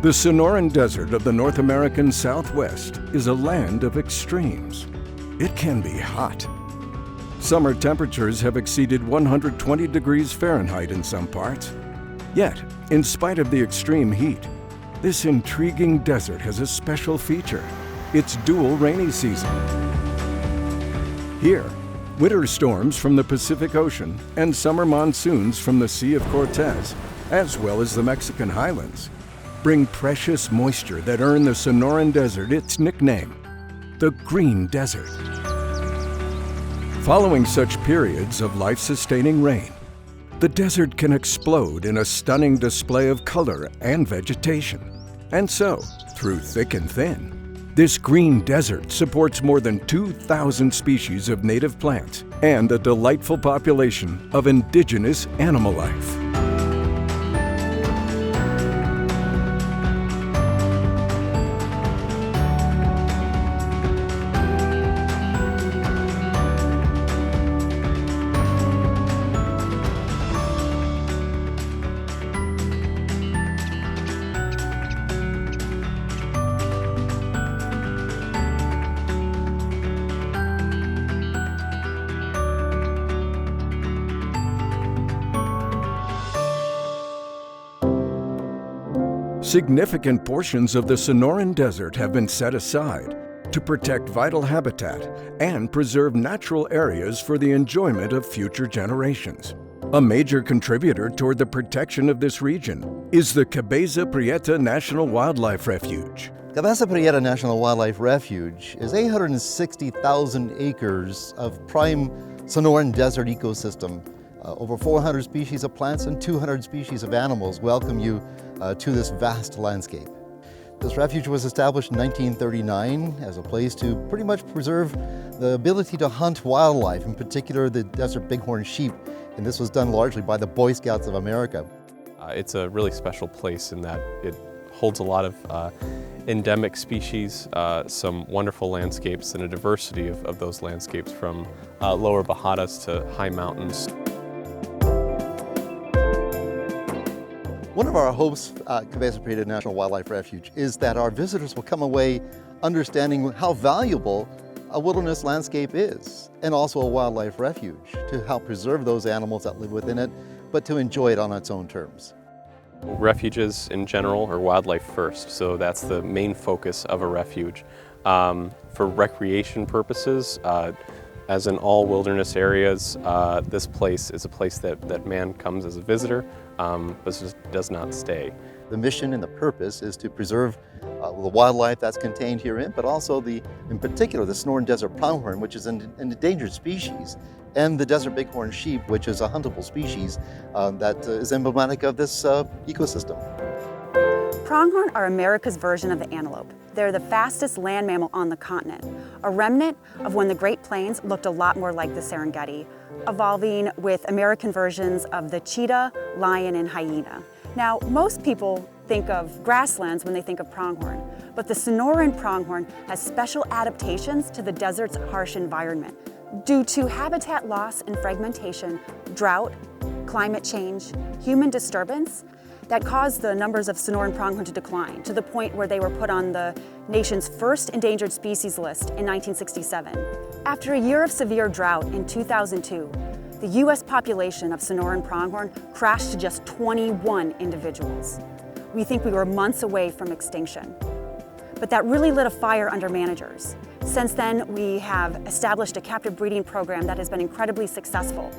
The Sonoran Desert of the North American Southwest is a land of extremes. It can be hot. Summer temperatures have exceeded 120 degrees Fahrenheit in some parts. Yet, in spite of the extreme heat, this intriguing desert has a special feature: its dual rainy season. Here, winter storms from the Pacific Ocean and summer monsoons from the Sea of Cortez, as well as the Mexican highlands, bring precious moisture that earn the Sonoran Desert its nickname, the Green Desert. Following such periods of life-sustaining rain, the desert can explode in a stunning display of color and vegetation. And so, through thick and thin, this green desert supports more than 2,000 species of native plants and a delightful population of indigenous animal life. Significant portions of the Sonoran Desert have been set aside to protect vital habitat and preserve natural areas for the enjoyment of future generations. A major contributor toward the protection of this region is the Cabeza Prieta National Wildlife Refuge. Cabeza Prieta National Wildlife Refuge is 860,000 acres of prime Sonoran Desert ecosystem. Over 400 species of plants and 200 species of animals welcome you to this vast landscape. This refuge was established in 1939 as a place to pretty much preserve the ability to hunt wildlife, in particular the desert bighorn sheep, and this was done largely by the Boy Scouts of America. It's a really special place in that it holds a lot of endemic species, some wonderful landscapes, and a diversity of those landscapes from lower Bajadas to high mountains. One of our hopes at Cabeza Prieta National Wildlife Refuge is that our visitors will come away understanding how valuable a wilderness landscape is, and also a wildlife refuge, to help preserve those animals that live within it, but to enjoy it on its own terms. Refuges in general are wildlife first, so that's the main focus of a refuge. For recreation purposes, as in all wilderness areas, this place is a place that man comes as a visitor, but just does not stay. The mission and the purpose is to preserve the wildlife that's contained herein, but also in particular, the Sonoran Desert Pronghorn, which is an endangered species, and the desert bighorn sheep, which is a huntable species that is emblematic of this ecosystem. Pronghorn are America's version of the antelope. They're the fastest land mammal on the continent, a remnant of when the Great Plains looked a lot more like the Serengeti, evolving with American versions of the cheetah, lion, and hyena. Now, most people think of grasslands when they think of pronghorn, but the Sonoran pronghorn has special adaptations to the desert's harsh environment due to habitat loss and fragmentation, drought, climate change, human disturbance, that caused the numbers of Sonoran pronghorn to decline to the point where they were put on the nation's first endangered species list in 1967. After a year of severe drought in 2002, the U.S. population of Sonoran pronghorn crashed to just 21 individuals. We think we were months away from extinction. But that really lit a fire under managers. Since then, we have established a captive breeding program that has been incredibly successful.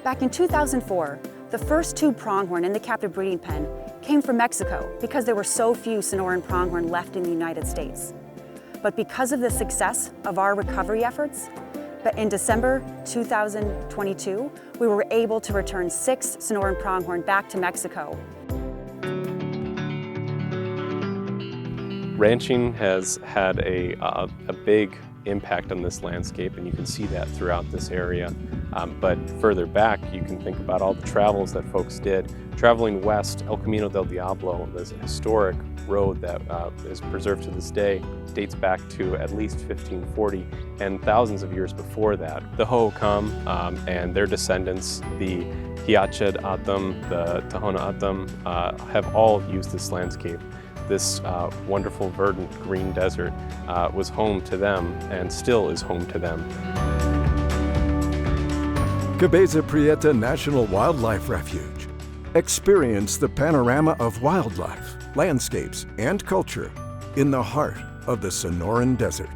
Back in 2004, the first 2 pronghorn in the captive breeding pen came from Mexico because there were so few Sonoran pronghorn left in the United States. But because of the success of our recovery efforts, in December 2022, we were able to return 6 Sonoran pronghorn back to Mexico. Ranching has had a big impact on this landscape, and you can see that throughout this area. But further back, you can think about all the travels that folks did. Traveling west, El Camino del Diablo, this historic road that is preserved to this day, dates back to at least 1540 and thousands of years before that. The Hohokam and their descendants, the Hiachad Atam, the Tohono Atam, have all used this landscape. This wonderful verdant green desert was home to them and still is home to them. Cabeza Prieta National Wildlife Refuge. Experience the panorama of wildlife, landscapes, and culture in the heart of the Sonoran Desert.